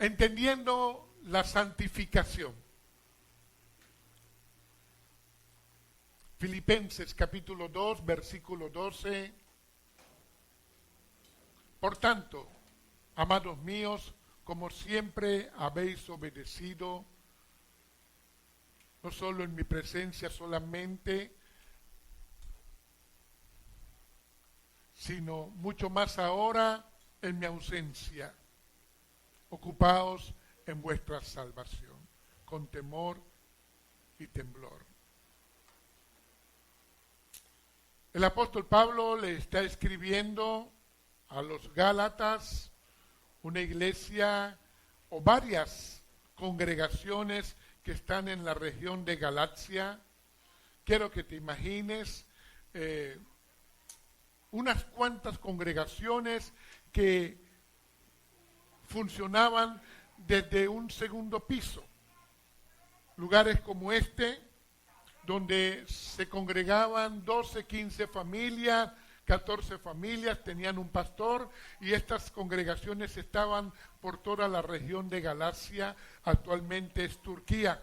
entendiendo la santificación. Filipenses capítulo 2, versículo 12. Por tanto, amados míos, como siempre habéis obedecido, no solo en mi presencia solamente, sino mucho más ahora en mi ausencia. Ocupaos en vuestra salvación, con temor y temblor. El apóstol Pablo le está escribiendo a los Gálatas, una iglesia o varias congregaciones que están en la región de Galacia. Quiero que te imagines unas cuantas congregaciones que funcionaban desde un segundo piso. Lugares como este, donde se congregaban 12, 15 familias, 14 familias, tenían un pastor, y estas congregaciones estaban por toda la región de Galacia, actualmente es Turquía.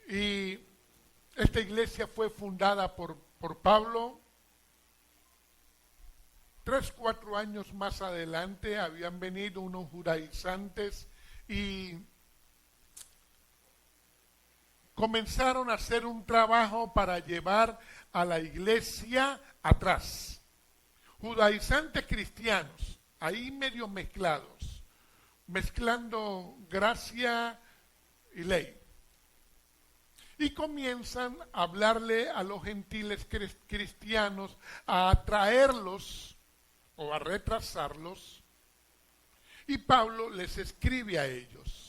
Y esta iglesia fue fundada por Pablo. 3, 4 años más adelante habían venido unos judaizantes y comenzaron a hacer un trabajo para llevar a la iglesia atrás. Judaizantes cristianos, ahí medio mezclados, mezclando gracia y ley. Y comienzan a hablarle a los gentiles cristianos, a atraerlos o a retrasarlos. Y Pablo les escribe a ellos.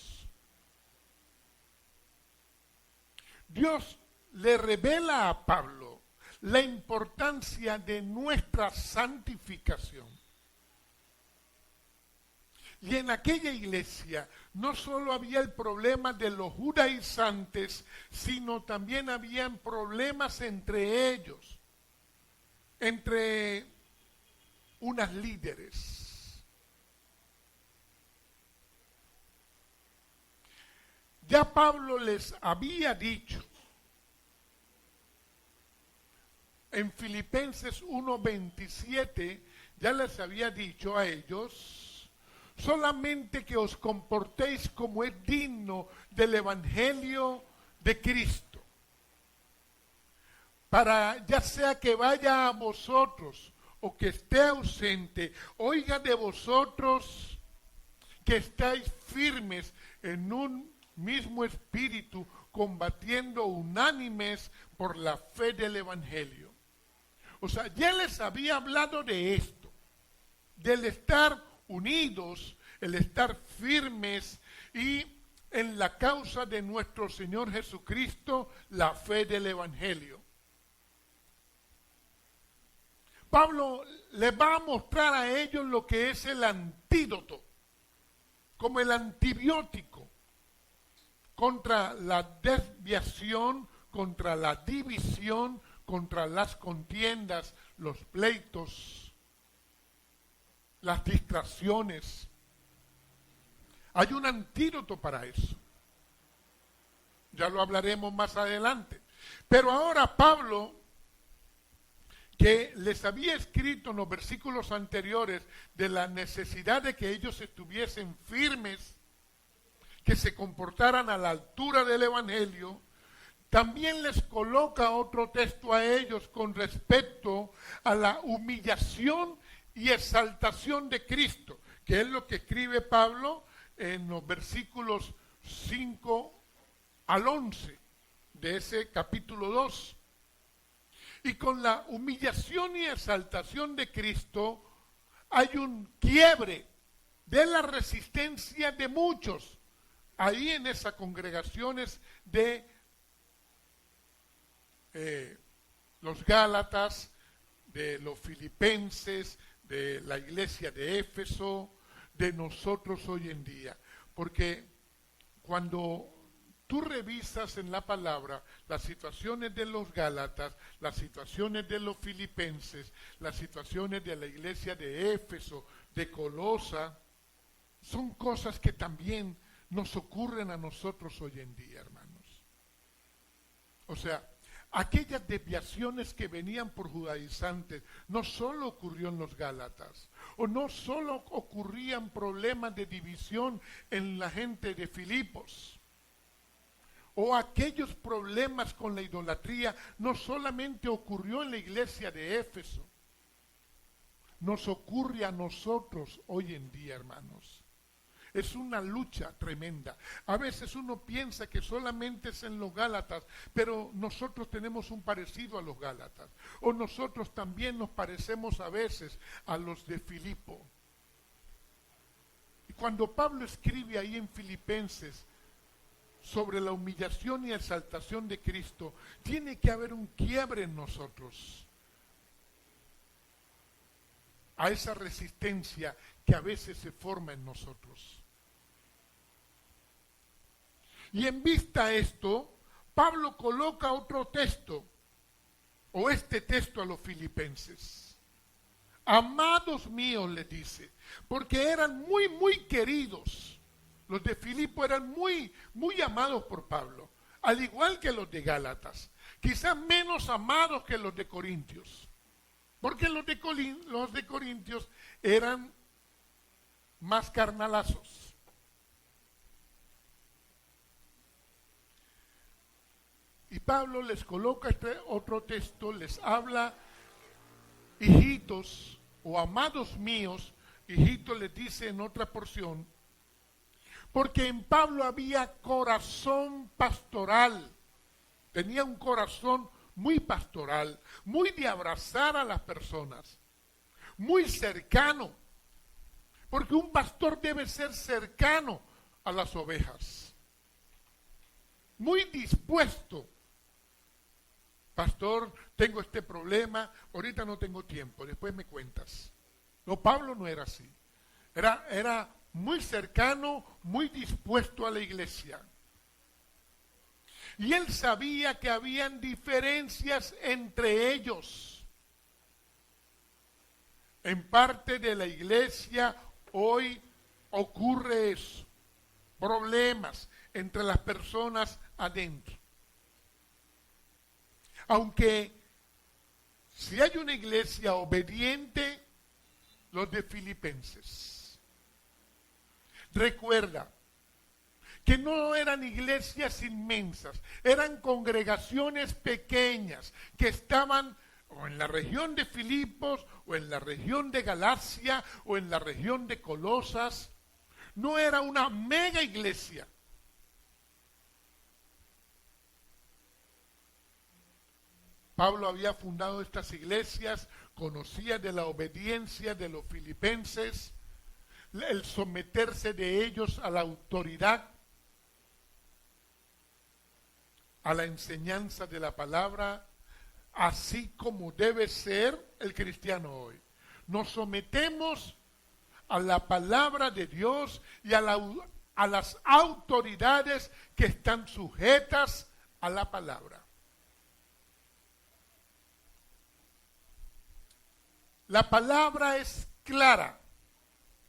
Dios le revela a Pablo la importancia de nuestra santificación. Y en aquella iglesia no solo había el problema de los judaizantes, sino también habían problemas entre ellos, entre unas líderes. Ya Pablo les había dicho en Filipenses 1:27, ya les había dicho a ellos, solamente que os comportéis como es digno del Evangelio de Cristo, para ya sea que vaya a vosotros o que esté ausente, oiga de vosotros que estáis firmes en un mismo espíritu, combatiendo unánimes por la fe del Evangelio. O sea, ya les había hablado de esto, del estar unidos, el estar firmes y en la causa de nuestro Señor Jesucristo, la fe del Evangelio. Pablo les va a mostrar a ellos lo que es el antídoto, como el antibiótico contra la desviación, contra la división, contra las contiendas, los pleitos, las distracciones. Hay un antídoto para eso. Ya lo hablaremos más adelante. Pero ahora Pablo, que les había escrito en los versículos anteriores de la necesidad de que ellos estuviesen firmes, que se comportaran a la altura del Evangelio, también les coloca otro texto a ellos con respecto a la humillación y exaltación de Cristo, que es lo que escribe Pablo en los versículos 5 al 11 de ese capítulo 2. Y con la humillación y exaltación de Cristo hay un quiebre de la resistencia de muchos ahí en esas congregaciones de los Gálatas, de los Filipenses, de la iglesia de Éfeso, de nosotros hoy en día. Porque cuando tú revisas en la palabra las situaciones de los Gálatas, las situaciones de los Filipenses, las situaciones de la iglesia de Éfeso, de Colosa, son cosas que también nos ocurren a nosotros hoy en día, hermanos. O sea, aquellas desviaciones que venían por judaizantes no solo ocurrió en los Gálatas, o no solo ocurrían problemas de división en la gente de Filipos, o aquellos problemas con la idolatría no solamente ocurrió en la iglesia de Éfeso, nos ocurre a nosotros hoy en día, hermanos. Es una lucha tremenda. A veces uno piensa que solamente es en los Gálatas, pero nosotros tenemos un parecido a los Gálatas. O nosotros también nos parecemos a veces a los de Filipo. Y cuando Pablo escribe ahí en Filipenses sobre la humillación y exaltación de Cristo, tiene que haber un quiebre en nosotros a esa resistencia que a veces se forma en nosotros. Y en vista a esto, Pablo coloca otro texto, o este texto a los filipenses. Amados míos, les dice, porque eran muy queridos. Los de Filipo eran muy amados por Pablo, al igual que los de Gálatas, quizás menos amados que los de Corintios, porque los de Corintios eran más carnalazos. Y Pablo les coloca este otro texto, les habla, hijitos o amados míos, hijitos les dice en otra porción, porque en Pablo había corazón pastoral, tenía un corazón muy pastoral, muy de abrazar a las personas, muy cercano, porque un pastor debe ser cercano a las ovejas, muy dispuesto. Pastor, tengo este problema, ahorita no tengo tiempo, después me cuentas. No, Pablo no era así. Era muy cercano, muy dispuesto a la iglesia. Y él sabía que habían diferencias entre ellos. En parte de la iglesia hoy ocurre eso, problemas entre las personas adentro. Aunque si hay una iglesia obediente, los de Filipenses. Recuerda que no eran iglesias inmensas, eran congregaciones pequeñas que estaban o en la región de Filipos, o en la región de Galacia, o en la región de Colosas. No era una mega iglesia. Pablo había fundado estas iglesias, conocía de la obediencia de los filipenses, el someterse de ellos a la autoridad, a la enseñanza de la palabra, así como debe ser el cristiano hoy. Nos sometemos a la palabra de Dios y a las autoridades que están sujetas a la palabra. La palabra es clara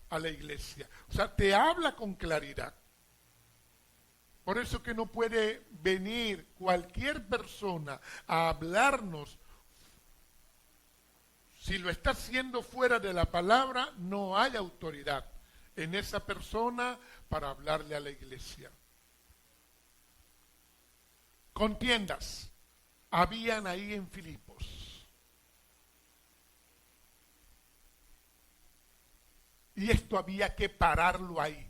a la iglesia, o sea, te habla con claridad. Por eso que no puede venir cualquier persona a hablarnos. Si lo está haciendo fuera de la palabra, no hay autoridad en esa persona para hablarle a la iglesia. Contiendas habían ahí en Filipos. Y esto había que pararlo ahí.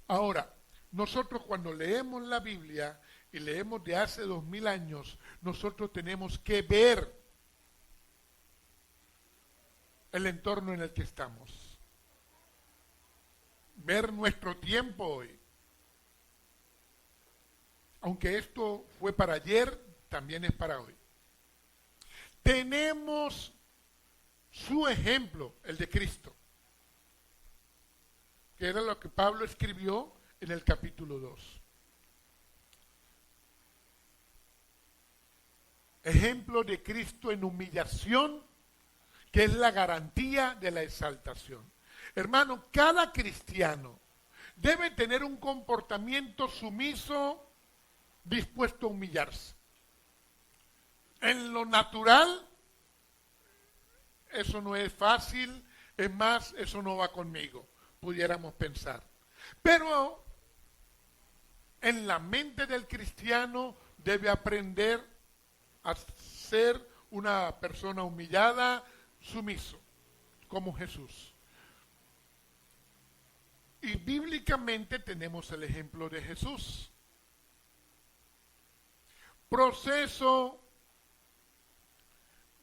Ahora, nosotros cuando leemos la Biblia y leemos de hace 2000 años, nosotros tenemos que ver el entorno en el que estamos. Ver nuestro tiempo hoy. Aunque esto fue para ayer, también es para hoy. Tenemos su ejemplo, el de Cristo, que era lo que Pablo escribió en el capítulo 2. Ejemplo de Cristo en humillación, que es la garantía de la exaltación. Hermano, cada cristiano debe tener un comportamiento sumiso, dispuesto a humillarse. En lo natural, eso no es fácil, es más, eso no va conmigo, pudiéramos pensar. Pero en la mente del cristiano debe aprender a ser una persona humillada, sumiso, como Jesús. Y bíblicamente tenemos el ejemplo de Jesús. Proceso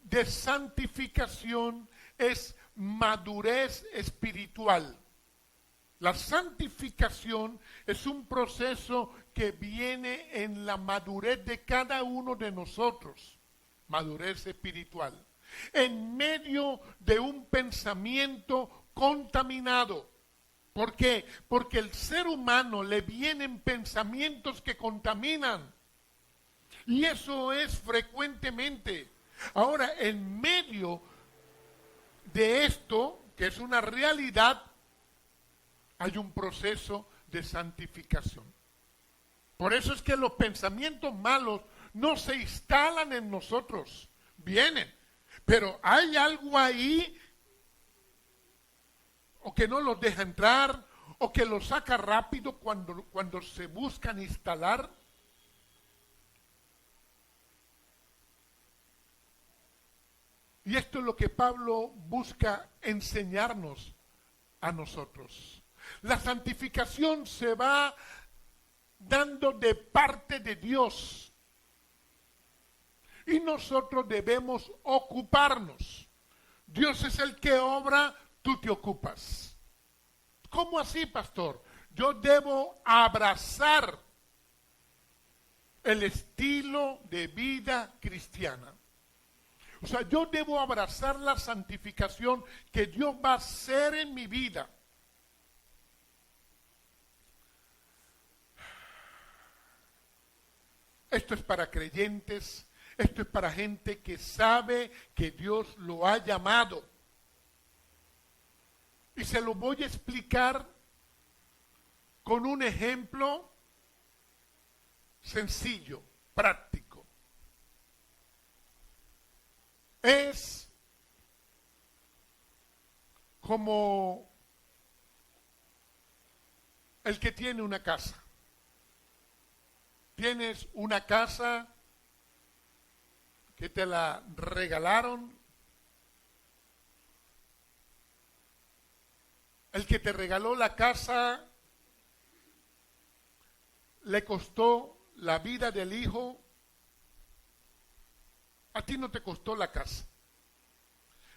de santificación es madurez espiritual. La santificación es un proceso que viene en la madurez de cada uno de nosotros, madurez espiritual, en medio de un pensamiento contaminado. ¿Por qué? Porque el ser humano le vienen pensamientos que contaminan. Y eso es frecuentemente. Ahora, en medio de esto, que es una realidad, hay un proceso de santificación. Por eso es que los pensamientos malos no se instalan en nosotros, vienen. Pero hay algo ahí, o que no los deja entrar, o que los saca rápido cuando se buscan instalar. Y esto es lo que Pablo busca enseñarnos a nosotros. La santificación se va dando de parte de Dios. Y nosotros debemos ocuparnos. Dios es el que obra, tú te ocupas. ¿Cómo así, pastor? Yo debo abrazar el estilo de vida cristiana. O sea, yo debo abrazar la santificación que Dios va a hacer en mi vida. Esto es para creyentes, esto es para gente que sabe que Dios lo ha llamado. Y se lo voy a explicar con un ejemplo sencillo, práctico. Es como el que tiene una casa. Tienes una casa que te la regalaron. El que te regaló la casa le costó la vida del hijo. A ti no te costó la casa.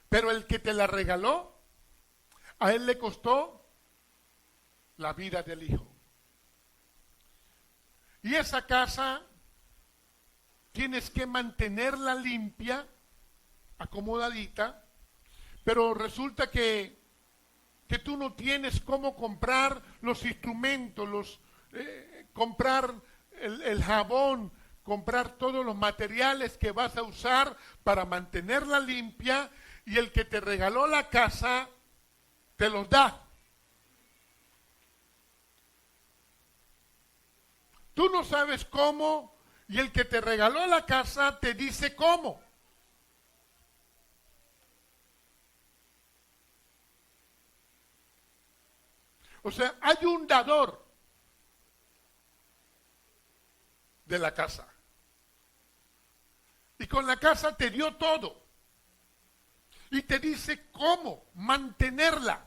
Pero el que te la regaló, a él le costó la vida del hijo. Y esa casa tienes que mantenerla limpia, acomodadita, pero resulta que tú no tienes cómo comprar los instrumentos, comprar el jabón, comprar todos los materiales que vas a usar para mantenerla limpia, y el que te regaló la casa te los da. Tú no sabes cómo, y el que te regaló la casa te dice cómo. O sea, hay un dador de la casa. Y con la casa te dio todo. Y te dice cómo mantenerla.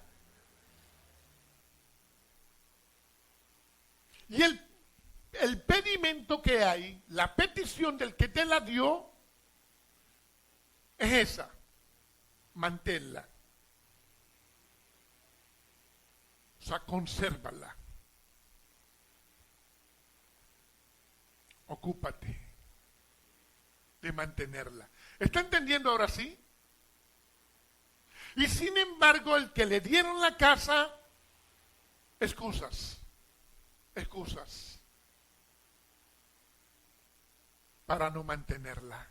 Y el pedimento que hay, la petición del que te la dio, es esa: manténla. O sea, consérvala. Ocúpate de mantenerla. ¿Está entendiendo ahora sí? Y sin embargo, el que le dieron la casa, excusas para no mantenerla.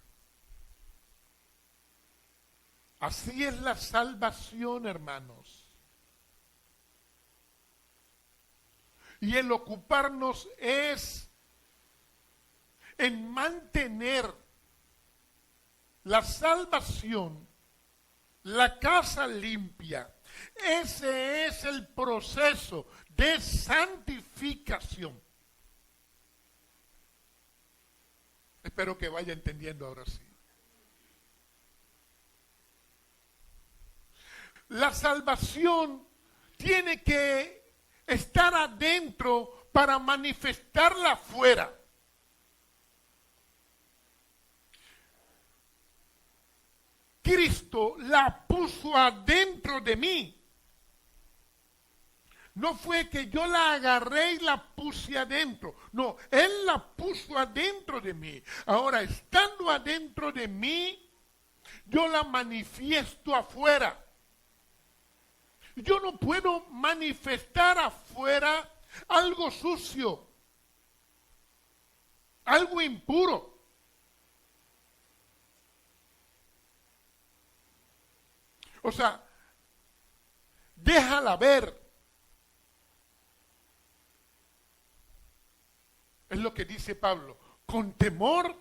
Así es la salvación, hermanos. Y el ocuparnos es en mantener la salvación, la casa limpia. Ese es el proceso de santificación. Espero que vaya entendiendo ahora sí. La salvación tiene que estar adentro para manifestarla afuera. Cristo la puso adentro de mí. No fue que yo la agarré y la puse adentro. No, Él la puso adentro de mí. Ahora, estando adentro de mí, yo la manifiesto afuera. Yo no puedo manifestar afuera algo sucio, algo impuro. O sea, déjala ver. Es lo que dice Pablo, con temor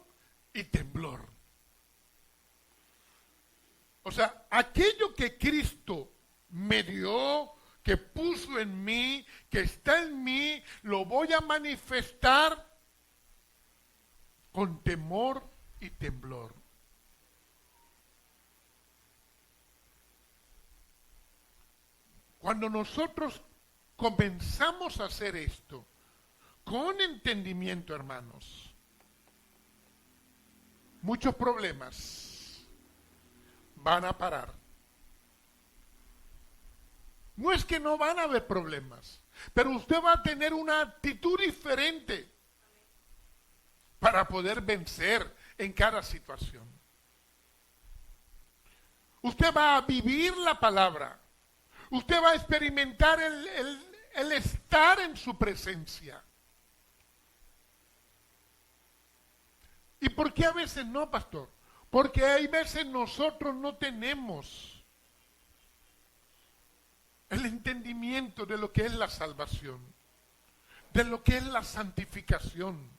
y temblor. O sea, aquello que Cristo me dio, que puso en mí, que está en mí, lo voy a manifestar con temor y temblor. Cuando nosotros comenzamos a hacer esto, con entendimiento, hermanos, muchos problemas van a parar. No es que no van a haber problemas, pero usted va a tener una actitud diferente para poder vencer en cada situación. Usted va a vivir la palabra. Usted va a experimentar el estar en su presencia. ¿Y por qué a veces no, pastor? Porque hay veces nosotros no tenemos el entendimiento de lo que es la salvación, de lo que es la santificación.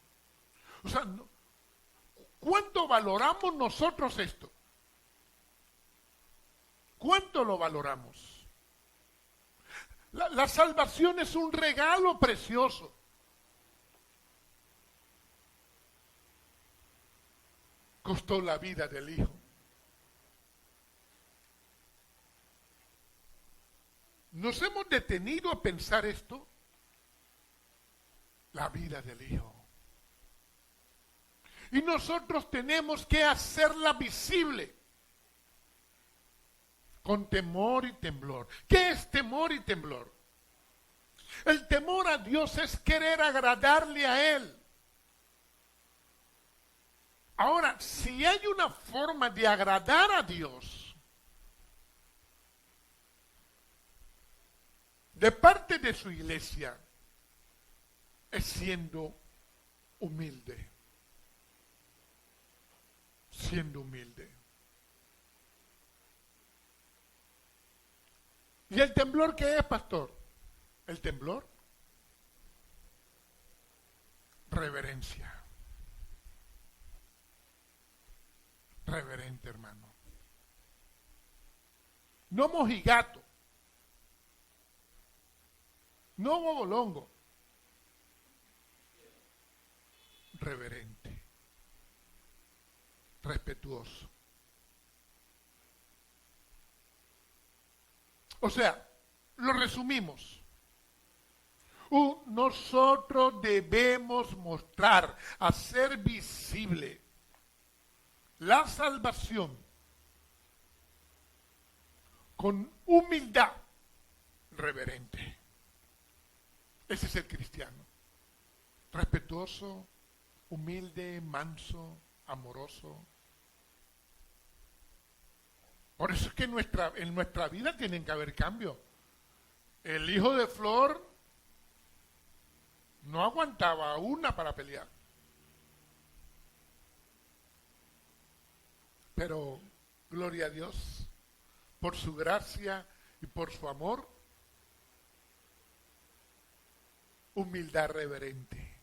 O sea, ¿cuánto valoramos nosotros esto? ¿Cuánto lo valoramos? La salvación es un regalo precioso. Costó la vida del Hijo. ¿Nos hemos detenido a pensar esto? La vida del Hijo. Y nosotros tenemos que hacerla visible. Con temor y temblor. ¿Qué es temor y temblor? El temor a Dios es querer agradarle a Él. Ahora, si hay una forma de agradar a Dios, de parte de su iglesia, es siendo humilde. Siendo humilde. ¿Y el temblor qué es, pastor? El temblor, reverencia. Reverente, hermano. No mojigato. No bobolongo. Reverente. Respetuoso. O sea, lo resumimos. Nosotros debemos mostrar, hacer visible la salvación con humildad reverente. Ese es el cristiano. Respetuoso, humilde, manso, amoroso. Por eso es que en nuestra vida tienen que haber cambios. El hijo de Flor no aguantaba una para pelear. Pero, gloria a Dios, por su gracia y por su amor, humildad reverente.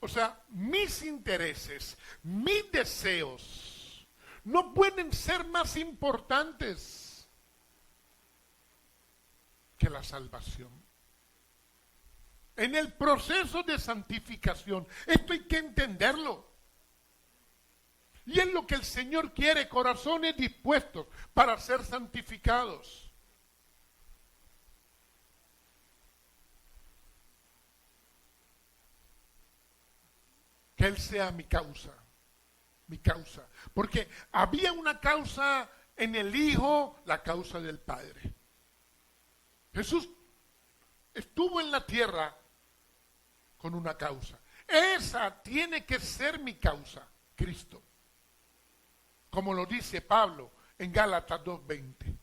O sea, mis intereses, mis deseos no pueden ser más importantes que la salvación. En el proceso de santificación, esto hay que entenderlo. Y es lo que el Señor quiere, corazones dispuestos para ser santificados. Que Él sea mi causa. Porque había una causa en el Hijo, la causa del Padre. Jesús estuvo en la tierra con una causa. Esa tiene que ser mi causa, Cristo. Como lo dice Pablo en Gálatas 2:20.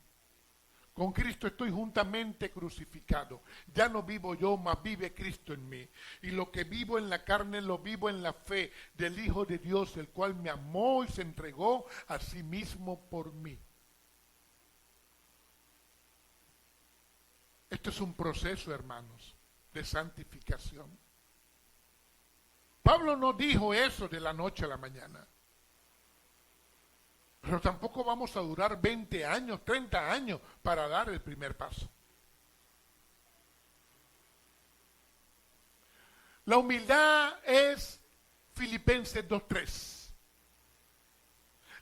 Con Cristo estoy juntamente crucificado. Ya no vivo yo, mas vive Cristo en mí. Y lo que vivo en la carne lo vivo en la fe del Hijo de Dios, el cual me amó y se entregó a sí mismo por mí. Esto es un proceso, hermanos, de santificación. Pablo no dijo eso de la noche a la mañana. Pero tampoco vamos a durar 20 años, 30 años para dar el primer paso. La humildad es Filipenses 2:3.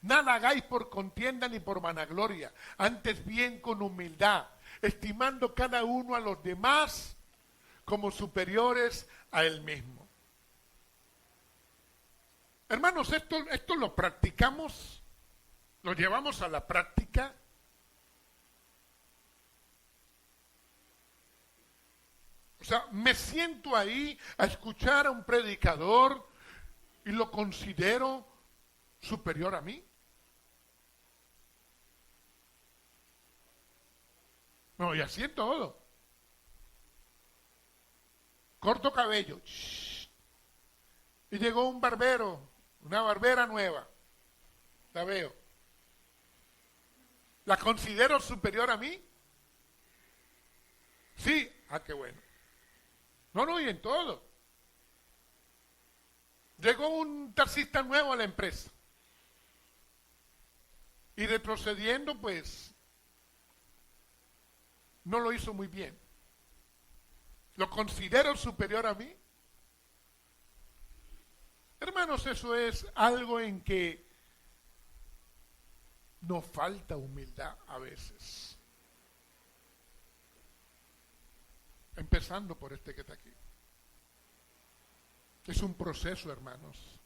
Nada hagáis por contienda ni por vanagloria, antes bien con humildad, estimando cada uno a los demás como superiores a él mismo. Hermanos, esto lo practicamos. ¿Lo llevamos a la práctica? O sea, me siento ahí a escuchar a un predicador y lo considero superior a mí. No, y así en todo. Corto cabello. Shh. Y llegó un barbero, una barbera nueva. La veo. ¿La considero superior a mí? Sí. Ah, qué bueno. No, y en todo. Llegó un taxista nuevo a la empresa. Y retrocediendo, pues, no lo hizo muy bien. ¿Lo considero superior a mí? Hermanos, eso es algo en que nos falta humildad a veces. Empezando por este que está aquí. Es un proceso, hermanos.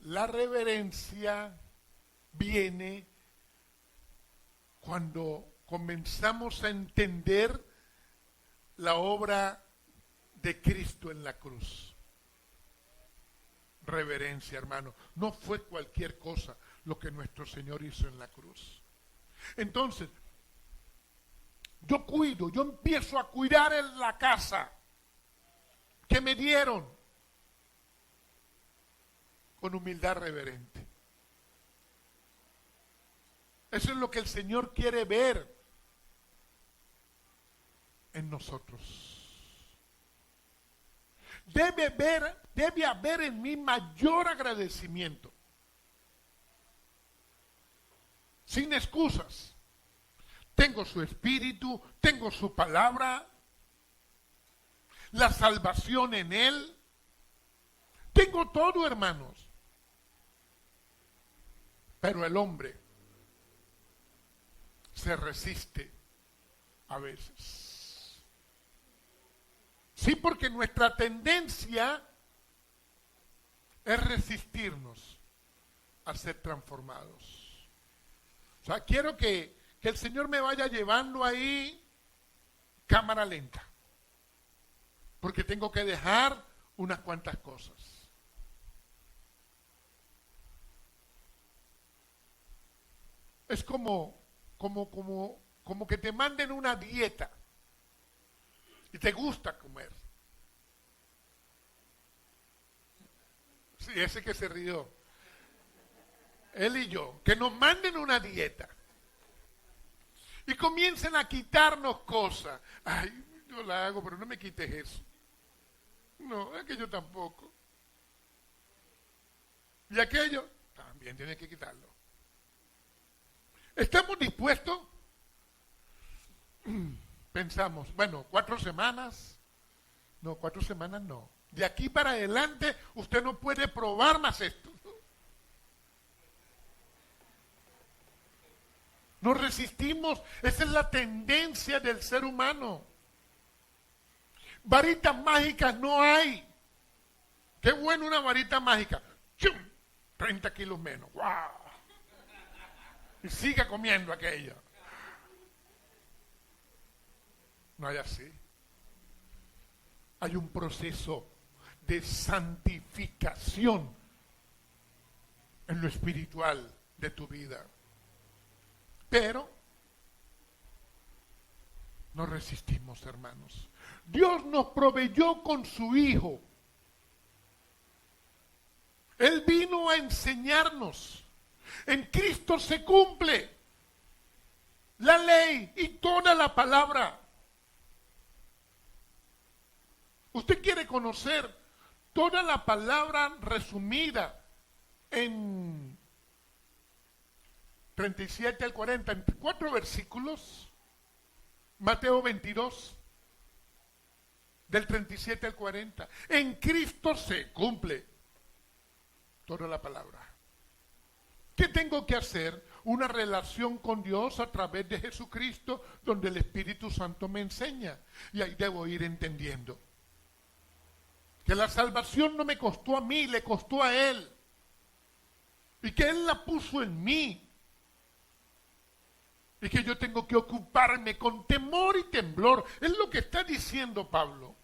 La reverencia viene cuando comenzamos a entender la obra de Cristo en la cruz. Reverencia, hermano. No fue cualquier cosa lo que nuestro Señor hizo en la cruz. Entonces, yo empiezo a cuidar en la casa que me dieron con humildad reverente. Eso es lo que el Señor quiere ver en nosotros. Debe haber en mí mayor agradecimiento. Sin excusas. Tengo su espíritu, tengo su palabra, la salvación en Él. Tengo todo, hermanos. Pero el hombre se resiste a veces. Sí, porque nuestra tendencia es resistirnos a ser transformados. O sea, quiero que el Señor me vaya llevando ahí cámara lenta. Porque tengo que dejar unas cuantas cosas. Es como que te manden una dieta y te gusta comer. Sí, ese que se rió. él y yo, que nos manden una dieta y comiencen a quitarnos cosas. Ay, yo la hago, pero no me quites eso. No, aquello tampoco. Y aquello también tiene que quitarlo. ¿Estamos dispuestos? Pensamos, bueno, 4 semanas. No, 4 semanas no. De aquí para adelante usted no puede probar más esto. Nos resistimos. Esa es la tendencia del ser humano. Varitas mágicas no hay. Qué bueno una varita mágica. ¡Chum! 30 kilos menos. ¡Wow! Y siga comiendo aquello. No hay así. Hay un proceso de santificación en lo espiritual de tu vida. Pero nos resistimos, hermanos. Dios nos proveyó con su Hijo. Él vino a enseñarnos. En Cristo se cumple la ley y toda la palabra. Usted quiere conocer toda la palabra resumida en 37 al 40, en 4 versículos. Mateo 22, del 37 al 40. En Cristo se cumple toda la palabra. ¿Qué tengo que hacer? Una relación con Dios a través de Jesucristo, donde el Espíritu Santo me enseña. Y ahí debo ir entendiendo que la salvación no me costó a mí, le costó a Él. Y que Él la puso en mí. Y que yo tengo que ocuparme con temor y temblor. Es lo que está diciendo Pablo.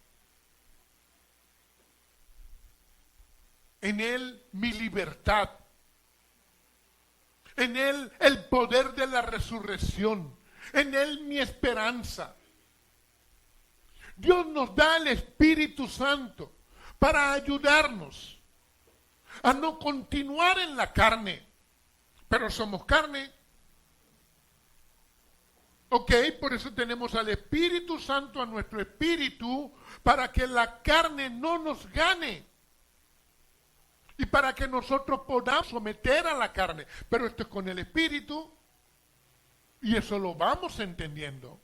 En Él mi libertad. En Él el poder de la resurrección. En Él mi esperanza. Dios nos da el Espíritu Santo para ayudarnos a no continuar en la carne. Pero somos carne. Ok, por eso tenemos al Espíritu Santo, a nuestro espíritu, para que la carne no nos gane. Y para que nosotros podamos someter a la carne. Pero esto es con el Espíritu. Y eso lo vamos entendiendo.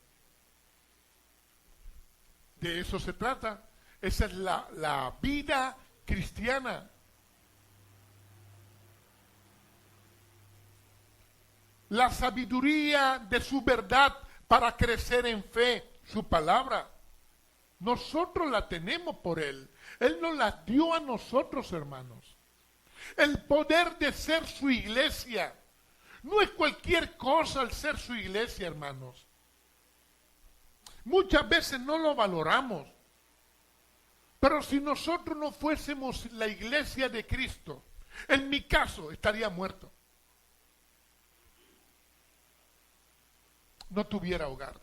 De eso se trata. Esa es la vida cristiana. La sabiduría de su verdad para crecer en fe, su palabra. Nosotros la tenemos por Él. Él nos la dio a nosotros, hermanos. El poder de ser su iglesia. No es cualquier cosa el ser su iglesia, hermanos. Muchas veces no lo valoramos. Pero si nosotros no fuésemos la iglesia de Cristo, en mi caso estaría muerto. No tuviera hogar.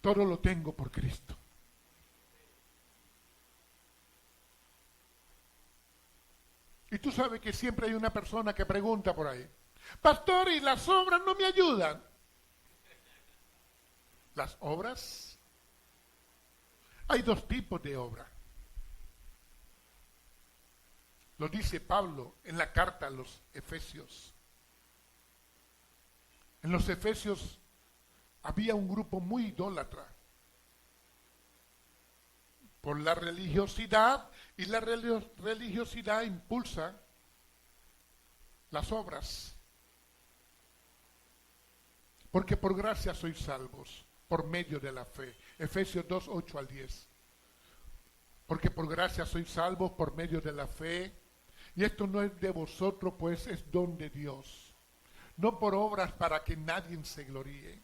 Todo lo tengo por Cristo. Y tú sabes que siempre hay una persona que pregunta por ahí, pastor, ¿y las obras no me ayudan? Las obras, hay 2 tipos de obra. Lo dice Pablo en la carta a los Efesios. En los Efesios había un grupo muy idólatra por la religiosidad, y la religiosidad impulsa las obras. Porque por gracia sois salvos, por medio de la fe. Efesios 2, 8 al 10. Porque por gracia sois salvos por medio de la fe. Y esto no es de vosotros, pues es don de Dios. No por obras para que nadie se gloríe.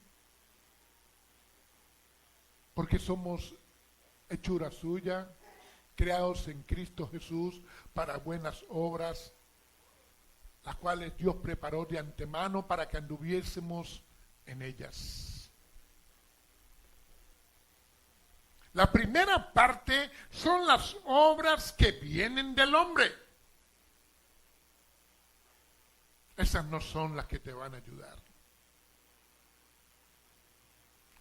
Porque somos hechura suya, creados en Cristo Jesús para buenas obras, las cuales Dios preparó de antemano para que anduviésemos en ellas. La primera parte dice, son las obras que vienen del hombre. Esas no son las que te van a ayudar.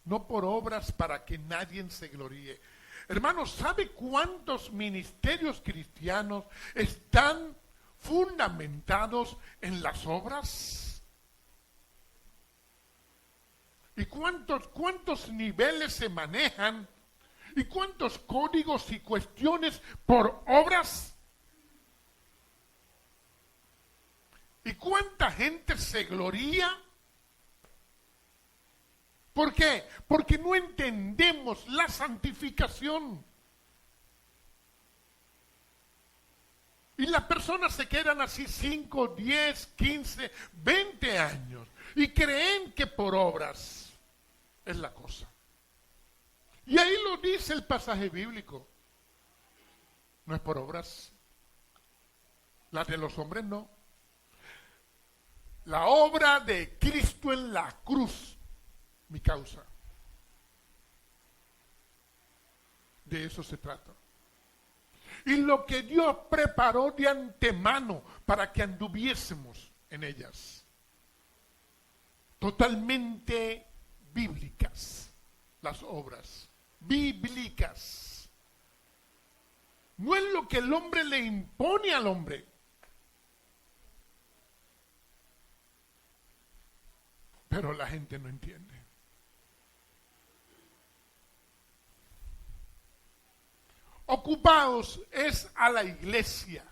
No por obras para que nadie se gloríe. Hermanos, ¿sabe cuántos ministerios cristianos están fundamentados en las obras? ¿Y cuántos niveles se manejan? ¿Y cuántos códigos y cuestiones por obras? ¿Y cuánta gente se gloría? ¿Por qué? Porque no entendemos la santificación. Y las personas se quedan así 5, 10, 15, 20 años y creen que por obras es la cosa. Y ahí lo dice el pasaje bíblico. No es por obras. Las de los hombres no. La obra de Cristo en la cruz, mi causa. De eso se trata. Y lo que Dios preparó de antemano para que anduviésemos en ellas. Totalmente bíblicas, las obras. Bíblicas. No es lo que el hombre le impone al hombre. Pero la gente no entiende. Ocupaos es a la iglesia.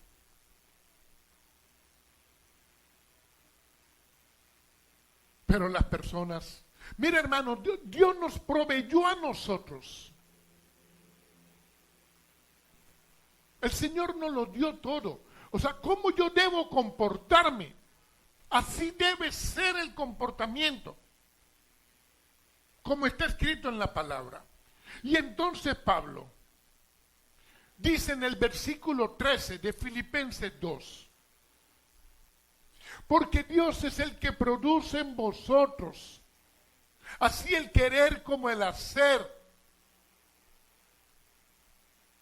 Pero las personas, mira hermano, Dios nos proveyó a nosotros. El Señor nos lo dio todo. O sea, ¿cómo yo debo comportarme? Así debe ser el comportamiento, como está escrito en la palabra. Y entonces Pablo dice en el versículo 13 de Filipenses 2, porque Dios es el que produce en vosotros, así el querer como el hacer,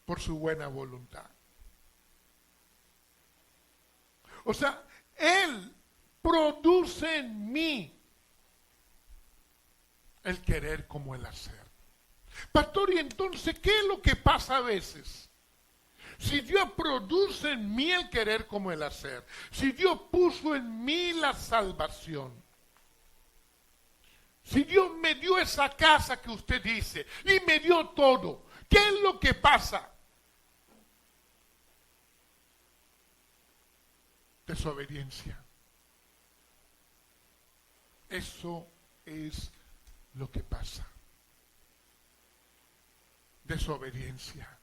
por su buena voluntad. O sea, Él produce en mí el querer como el hacer. Pastor, y entonces, ¿qué es lo que pasa a veces? Si Dios produce en mí el querer como el hacer, si Dios puso en mí la salvación, si Dios me dio esa casa que usted dice y me dio todo, ¿qué es lo que pasa? Desobediencia. Eso es lo que pasa. Desobediencia.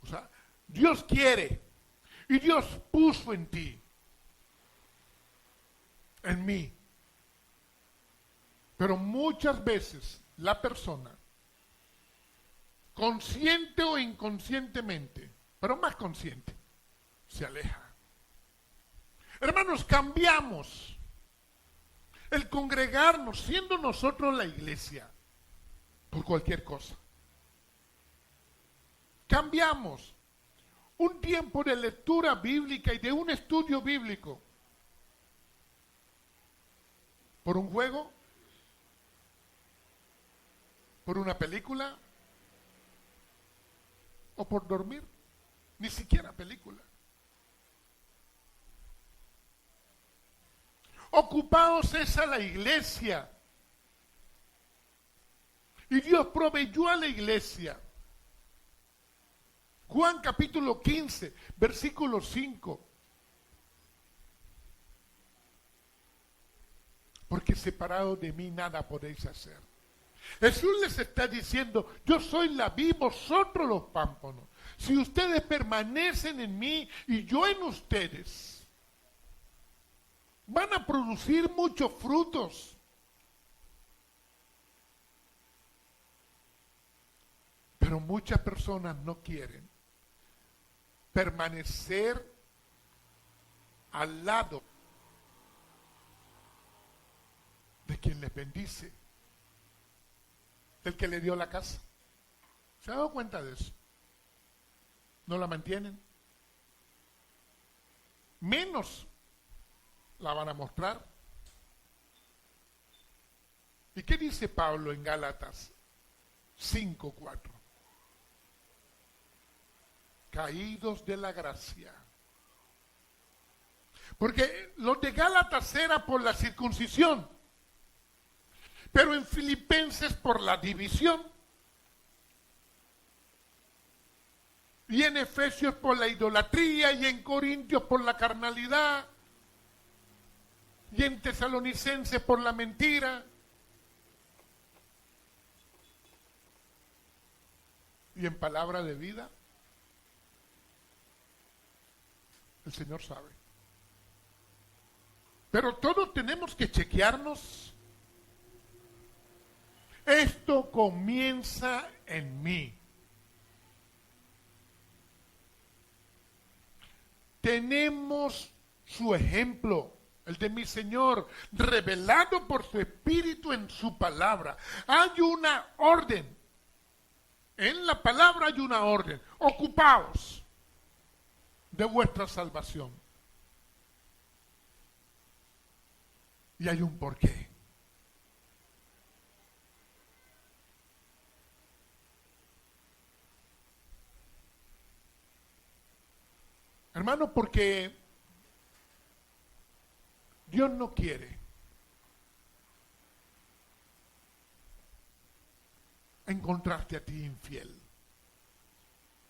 O sea, Dios quiere y Dios puso en ti, en mí. Pero muchas veces la persona, consciente o inconscientemente, pero más consciente, se aleja. Hermanos, cambiamos el congregarnos, siendo nosotros la iglesia, por cualquier cosa. Cambiamos un tiempo de lectura bíblica y de un estudio bíblico por un juego, por una película o por dormir. Ni siquiera película. Ocupaos es a la iglesia. Y Dios proveyó a la iglesia. Juan capítulo 15, versículo 5. Porque separado de mí nada podéis hacer. Jesús les está diciendo, yo soy la vid, vosotros los pámpanos. Si ustedes permanecen en mí y yo en ustedes, van a producir muchos frutos. Pero muchas personas no quieren permanecer al lado de quien les bendice. del que le dio la casa. ¿Se ha dado cuenta de eso? No la mantienen. Menos la van a mostrar. ¿Y qué dice Pablo en Gálatas 5:4? Caídos de la gracia. Porque los de Gálatas era por la circuncisión, pero en Filipenses por la división, y en Efesios por la idolatría, y en Corintios por la carnalidad, y en Tesalonicenses por la mentira, y en Palabra de Vida. El Señor sabe. Pero todos tenemos que chequearnos. Esto comienza en mí. Tenemos su ejemplo, el de mi Señor, revelado por su Espíritu en su palabra. Hay una orden. En la palabra hay una orden. Ocupaos de vuestra salvación. Y hay un porqué. Hermano, porque Dios no quiere encontrarte a ti infiel,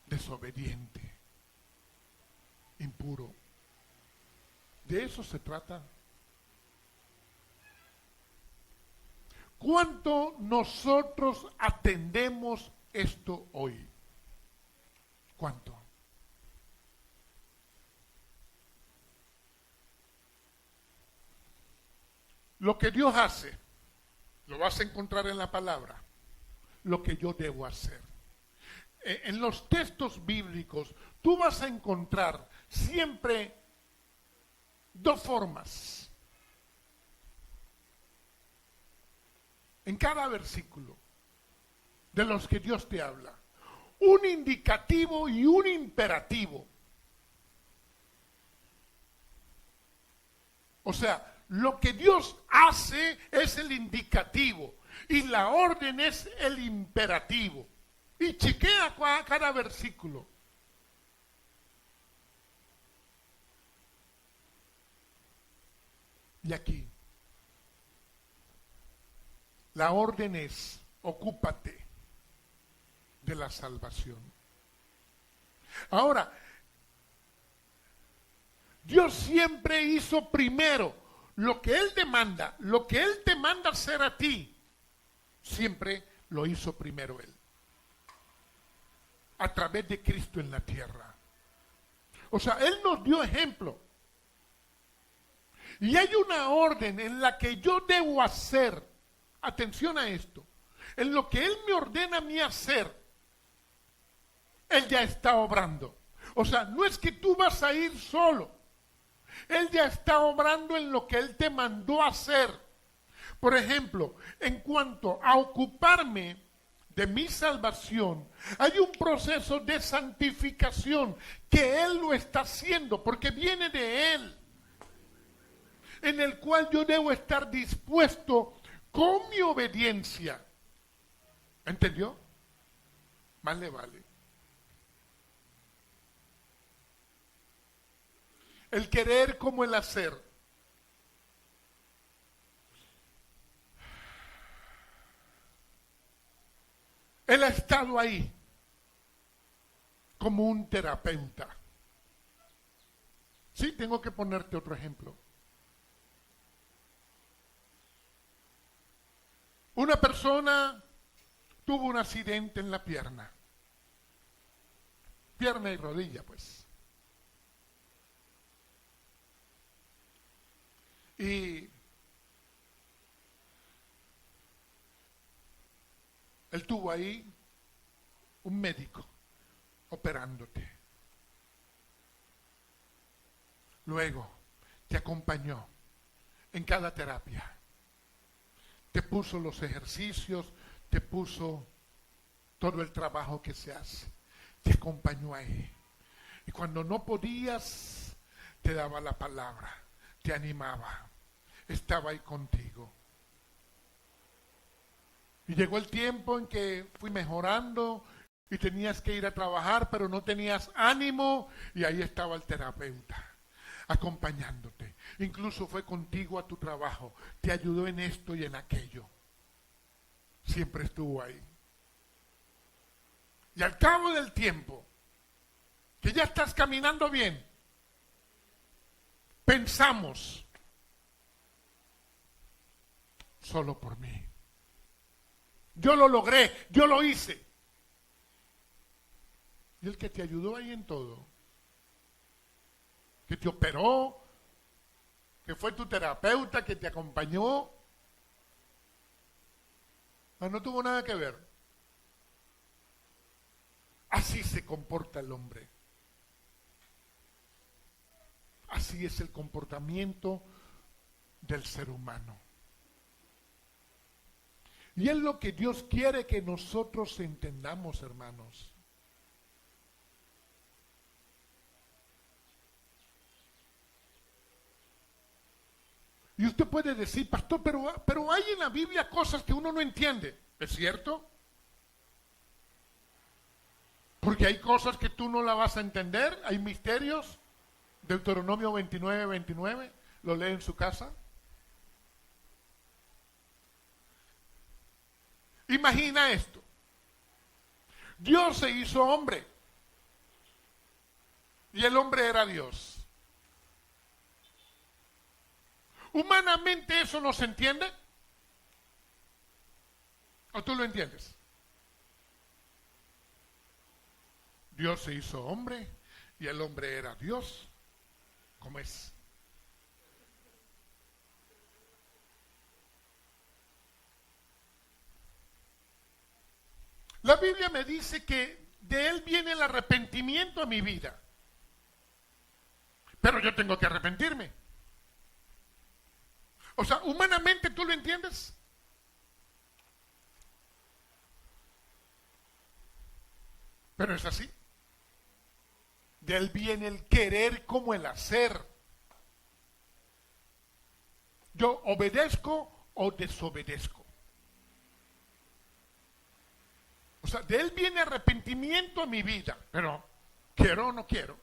desobediente, impuro. De eso se trata. ¿Cuánto nosotros atendemos esto hoy? ¿Cuánto? Lo que Dios hace, lo vas a encontrar en la palabra. Lo que yo debo hacer. En los textos bíblicos, tú vas a encontrar siempre dos formas. En cada versículo de los que Dios te habla. Un indicativo y un imperativo. O sea, lo que Dios hace es el indicativo y la orden es el imperativo. Y chequea cada versículo. Y aquí, la orden es, ocúpate de la salvación. Ahora, Dios siempre hizo primero lo que Él demanda, lo que Él te manda hacer a ti, siempre lo hizo primero Él. A través de Cristo en la tierra. O sea, Él nos dio ejemplo. Y hay una orden en la que yo debo hacer, atención a esto, en lo que Él me ordena a mí hacer, Él ya está obrando. O sea, no es que tú vas a ir solo. Él ya está obrando en lo que Él te mandó a hacer. Por ejemplo, en cuanto a ocuparme de mi salvación, hay un proceso de santificación que Él lo está haciendo porque viene de Él, en el cual yo debo estar dispuesto con mi obediencia. ¿Entendió? Más le vale. El querer como el hacer. Él ha estado ahí como un terapeuta. Sí, tengo que ponerte otro ejemplo. Una persona tuvo un accidente en la pierna. Pierna y rodilla, pues. Y él tuvo ahí un médico operándote. Luego te acompañó en cada terapia. Te puso los ejercicios, te puso todo el trabajo que se hace. Te acompañó ahí. Y cuando no podías, te daba la palabra, te animaba, estaba ahí contigo. Y llegó el tiempo en que fui mejorando y tenías que ir a trabajar, pero no tenías ánimo, y ahí estaba el terapeuta, acompañándote. Incluso fue contigo a tu trabajo, te ayudó en esto y en aquello. Siempre estuvo ahí. Y al cabo del tiempo, que ya estás caminando bien, pensamos, solo por mí. Yo lo logré, yo lo hice. Y el que te ayudó ahí en todo, que te operó, que fue tu terapeuta, que te acompañó, no tuvo nada que ver. Así se comporta el hombre. Así es el comportamiento del ser humano. Y es lo que Dios quiere que nosotros entendamos, hermanos. Y usted puede decir, pastor, pero hay en la Biblia cosas que uno no entiende. ¿Es cierto? Porque hay cosas que tú no la vas a entender, hay misterios. Deuteronomio 29, 29, lo lee en su casa. Imagina esto. Dios se hizo hombre. Y el hombre era Dios. ¿Humanamente eso no se entiende? ¿O tú lo entiendes? Dios se hizo hombre y el hombre era Dios. ¿Cómo es? La Biblia me dice que de Él viene el arrepentimiento a mi vida. Pero yo tengo que arrepentirme. O sea, humanamente, ¿tú lo entiendes? Pero es así. De Él viene el querer como el hacer. Yo obedezco o desobedezco. O sea, de Él viene arrepentimiento a mi vida. Pero, ¿quiero o no quiero?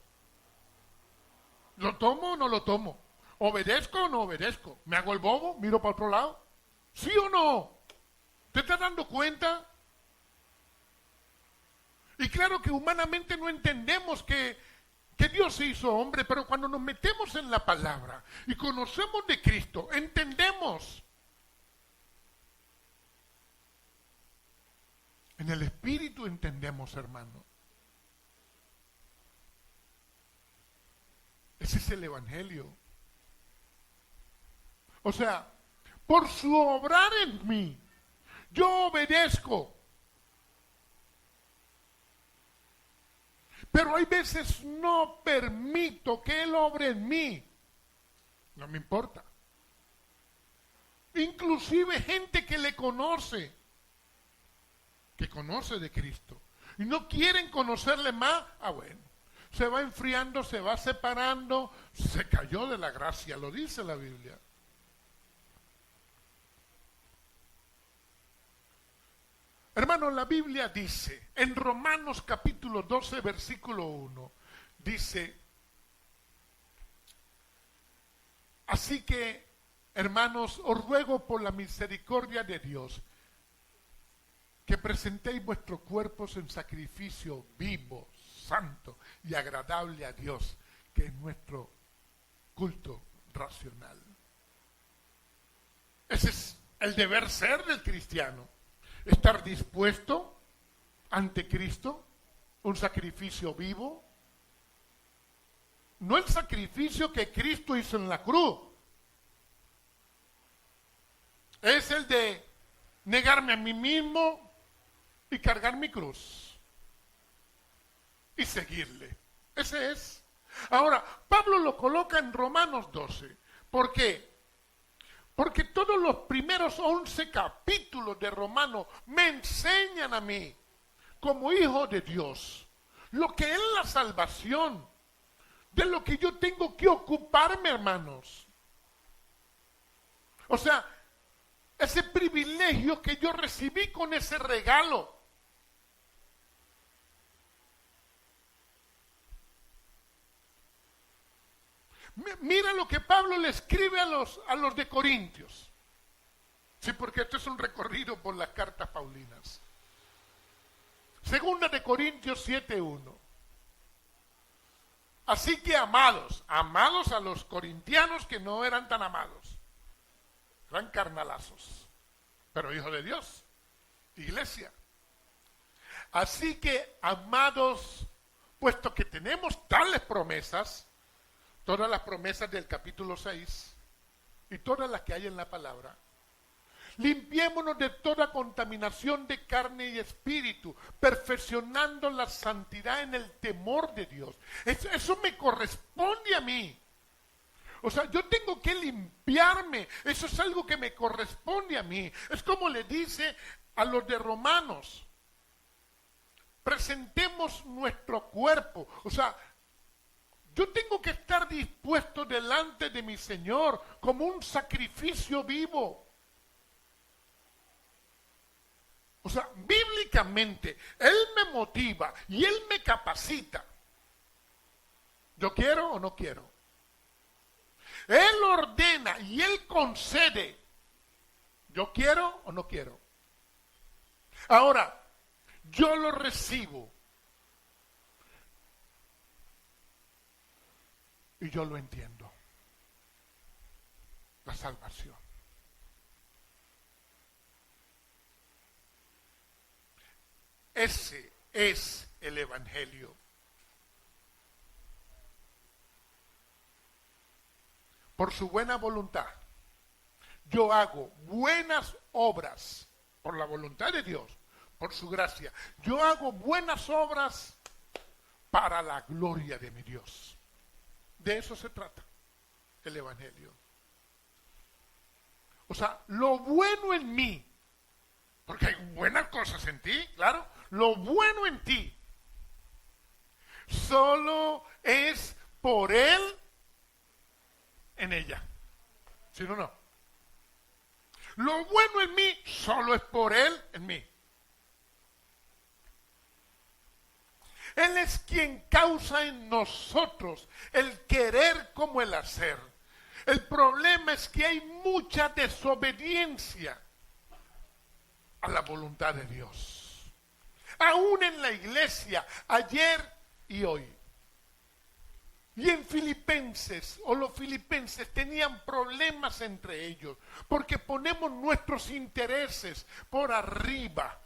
¿Lo tomo o no lo tomo? ¿Obedezco o no obedezco? ¿Me hago el bobo? ¿Miro para otro lado? ¿Sí o no? ¿Te estás dando cuenta? Y claro que humanamente no entendemos que Dios se hizo hombre, pero cuando nos metemos en la palabra y conocemos de Cristo, entendemos. En el Espíritu entendemos, hermano. Ese es el Evangelio. O sea, por su obrar en mí, yo obedezco. Pero hay veces no permito que Él obre en mí. No me importa. Inclusive gente que le conoce, que conoce de Cristo, y no quieren conocerle más, bueno, se va enfriando, se va separando, se cayó de la gracia, lo dice la Biblia. Hermano, la Biblia dice, en Romanos capítulo 12, versículo 1, dice, así que, hermanos, os ruego por la misericordia de Dios, que presentéis vuestros cuerpos en sacrificio vivo, santo y agradable a Dios, que es nuestro culto racional. Ese es el deber ser del cristiano. Estar dispuesto ante Cristo, un sacrificio vivo. No el sacrificio que Cristo hizo en la cruz. Es el de negarme a mí mismo y cargar mi cruz. Y seguirle. Ese es. Ahora, Pablo lo coloca en Romanos 12. ¿Por qué? Porque todos los primeros 11 capítulos de Romanos me enseñan a mí, como hijo de Dios, lo que es la salvación, de lo que yo tengo que ocuparme, hermanos. O sea, ese privilegio que yo recibí con ese regalo. Mira lo que Pablo le escribe a los de Corintios. Sí, porque esto es un recorrido por las cartas paulinas. Segunda de Corintios 7:1. Así que amados a los corintianos que no eran tan amados. Eran carnalazos, pero hijos de Dios, iglesia. Así que, amados, puesto que tenemos tales promesas, todas las promesas del capítulo 6 y todas las que hay en la palabra, limpiémonos de toda contaminación de carne y espíritu, perfeccionando la santidad en el temor de Dios. Eso me corresponde a mí. O sea, yo tengo que limpiarme. Eso es algo que me corresponde a mí. Es como le dice a los de Romanos. Presentemos nuestro cuerpo. O sea, yo tengo que estar dispuesto delante de mi Señor como un sacrificio vivo. O sea, bíblicamente, Él me motiva y Él me capacita. ¿Yo quiero o no quiero? Él ordena y Él concede. ¿Yo quiero o no quiero? Ahora, yo lo recibo. Y yo lo entiendo. La salvación. Ese es el Evangelio. Por su buena voluntad, yo hago buenas obras, por la voluntad de Dios, por su gracia. Yo hago buenas obras para la gloria de mi Dios. De eso se trata el Evangelio. O sea, lo bueno en mí, porque hay buenas cosas en ti, claro, lo bueno en ti solo es por Él en ella. Si no, no. Lo bueno en mí solo es por Él en mí. Él es quien causa en nosotros el querer como el hacer. El problema es que hay mucha desobediencia a la voluntad de Dios. Aún en la iglesia, ayer y hoy. Y en Filipenses, o los filipenses tenían problemas entre ellos, porque ponemos nuestros intereses por arriba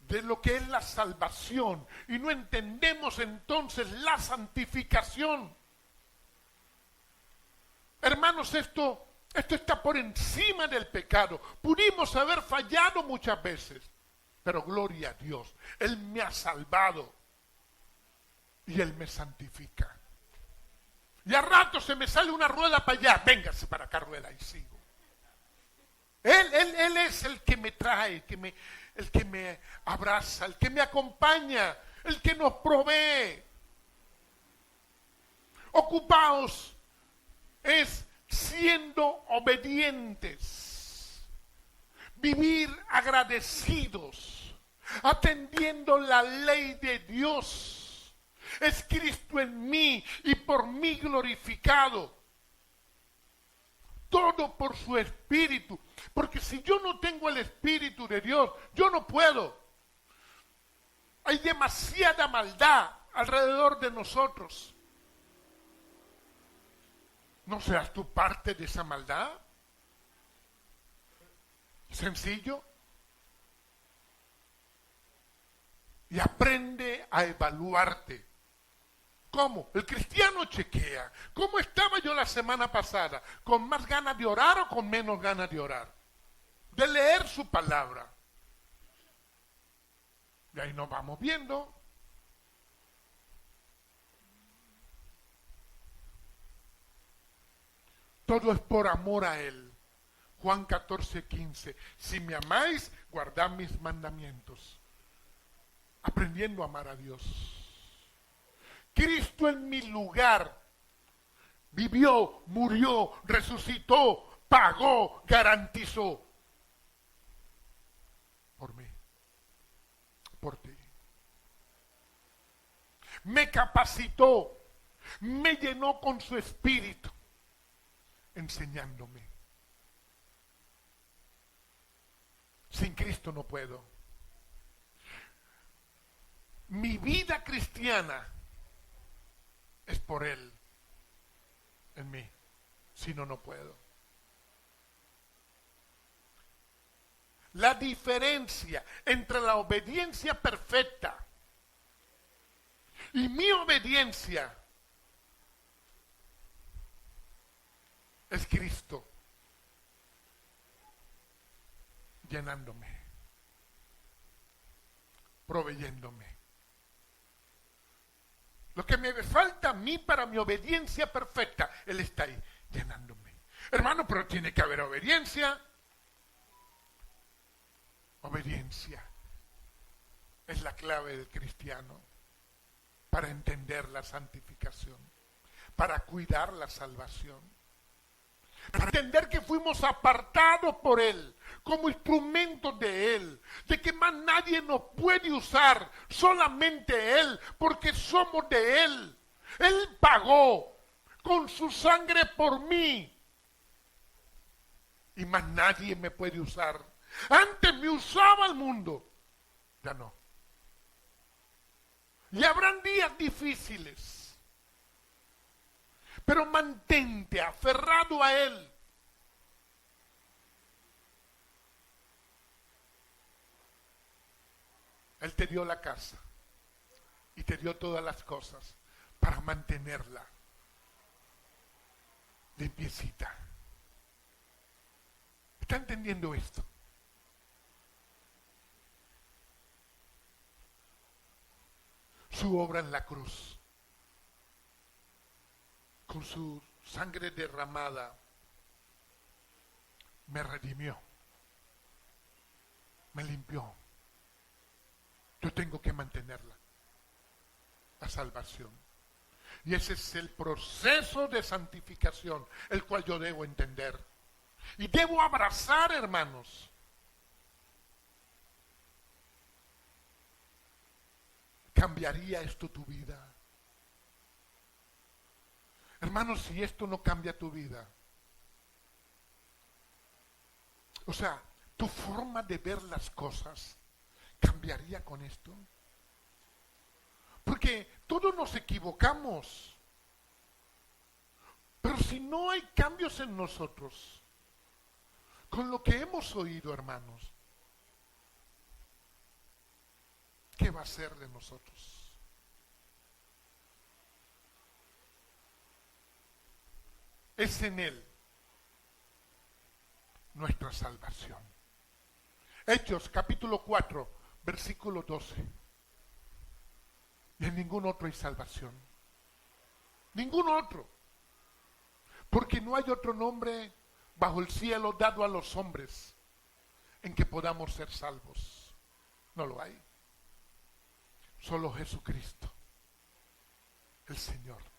de lo que es la salvación, y no entendemos entonces la santificación. Hermanos, esto está por encima del pecado. Pudimos haber fallado muchas veces, pero gloria a Dios, Él me ha salvado. Y Él me santifica. Y a rato se me sale una rueda para allá. Véngase para acá, rueda, y sigo. Él es el que me trae, el que me abraza, el que me acompaña, el que nos provee. Ocupaos es siendo obedientes. Vivir agradecidos, atendiendo la ley de Dios. Es Cristo en mí y por mí glorificado. Todo por su Espíritu. Porque si yo no tengo el Espíritu de Dios, yo no puedo. Hay demasiada maldad alrededor de nosotros. ¿No seas tú parte de esa maldad? Sencillo. Y aprende a evaluarte. ¿Cómo? El cristiano chequea. ¿Cómo estaba yo la semana pasada? ¿Con más ganas de orar o con menos ganas de orar? De leer su palabra. Y ahí nos vamos viendo. Todo es por amor a Él. Juan 14:15. Si me amáis, guardad mis mandamientos. Aprendiendo a amar a Dios. Cristo en mi lugar vivió, murió, resucitó, pagó, garantizó. Por mí, por ti. Me capacitó, me llenó con su espíritu, enseñándome. Sin Cristo no puedo. Mi vida cristiana es por Él en mí. Si no, no puedo. La diferencia entre la obediencia perfecta y mi obediencia es Cristo llenándome, proveyéndome. Lo que me falta a mí para mi obediencia perfecta, Él está ahí, llenándome. Hermano, pero tiene que haber obediencia. Obediencia es la clave del cristiano para entender la santificación, para cuidar la salvación, para entender que fuimos apartados por Él, como instrumentos de Él, de que más nadie nos puede usar, solamente Él, porque somos de Él. Él pagó con su sangre por mí y más nadie me puede usar. Antes me usaba el mundo, ya no. Y habrán días difíciles, pero mantente aferrado a Él. Él te dio la casa y te dio todas las cosas para mantenerla limpiecita. ¿Está entendiendo esto? Su obra en la cruz, con su sangre derramada, me redimió, me limpió. Yo tengo que mantenerla, la salvación. Y ese es el proceso de santificación, el cual yo debo entender. Y debo abrazar, hermanos. ¿Cambiaría esto tu vida? Hermanos, si esto no cambia tu vida, o sea, tu forma de ver las cosas, ¿cambiaría con esto? Porque todos nos equivocamos. Pero si no hay cambios en nosotros, con lo que hemos oído, hermanos, ¿qué va a ser de nosotros? Es en Él nuestra salvación. Hechos capítulo 4, versículo 12. Y en ningún otro hay salvación. Ningún otro. Porque no hay otro nombre bajo el cielo dado a los hombres en que podamos ser salvos. No lo hay. Solo Jesucristo, el Señor.